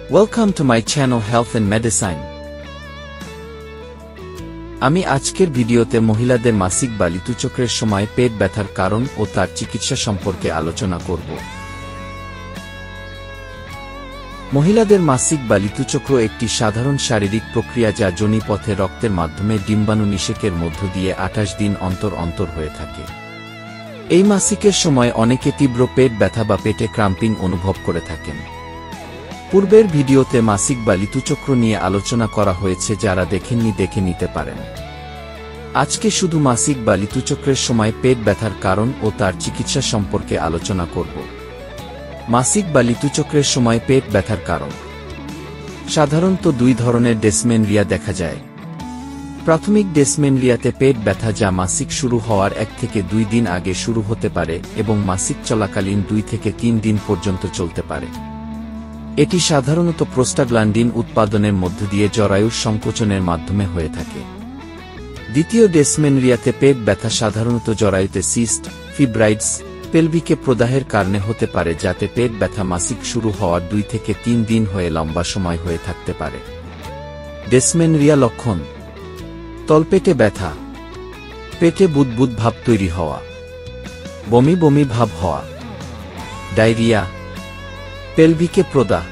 Welcome to my channel Health and Medicine. আমি আজকের ভিডিওতে মহিলাদের মাসিক বা ঋতুচক্রের সময় পেট ব্যথার কারণ ও তার চিকিৎসা সম্পর্কে আলোচনা করব। মহিলাদের মাসিক বা ঋতুচক্র একটি সাধারণ শারীরিক প্রক্রিয়া যা যোনিপথে রক্তের মাধ্যমে ডিম্বাণু নিষেকের মধ্য দিয়ে 28 দিন অন্তর অন্তর হয়ে থাকে। এই মাসিকের সময় অনেকে তীব্র পেট ব্যথা বা পেটে ক্রাম্পিং অনুভব করে থাকেন। পূর্বের ভিডিওতে মাসিক বা ঋতুচক্র নিয়ে আলোচনা করা হয়েছে, যারা দেখেননি দেখে নিতে পারেন। আজকে শুধু মাসিক বা ঋতুচক্রের সময় পেট ব্যথার কারণ ও তার চিকিৎসা সম্পর্কে আলোচনা করব। মাসিক বা ঋতুচক্রের সময় পেট ব্যথার কারণ সাধারণত দুই ধরনের ডেসমেনরিয়া দেখা যায়। প্রাথমিক ডেসমেনরিয়াতে পেট ব্যথা যা মাসিক শুরু হওয়ার 1 থেকে 2 দিন আগে শুরু হতে পারে এবং মাসিক চলাকালীন 2 থেকে 3 দিন পর্যন্ত চলতে পারে। এটি সাধারণত প্রোস্টাগ্ল্যান্ডিন উৎপাদনের মধ্য দিয়ে জরায়ুর সংকোচনের মাধ্যমে হয়ে থাকে। দ্বিতীয় ডেসমেনরিয়াতে পেট ব্যথা সাধারণত জরায়ুতে সিস্ট, ফিব্রাইডস, পেলভিকে প্রদাহের কারণে হতে পারে, যাতে পেট ব্যথা মাসিক শুরু হওয়ার 2 থেকে 3 দিন হয়ে লম্বা সময় হয়ে থাকতে পারে। ডেসমেনরিয়া লক্ষণ: তলপেটে ব্যথা, পেটে বুদবুদ ভাব তৈরি হওয়া, বমি বমি ভাব হওয়া, ডায়রিয়া, পেলভিকে প্রদাহ।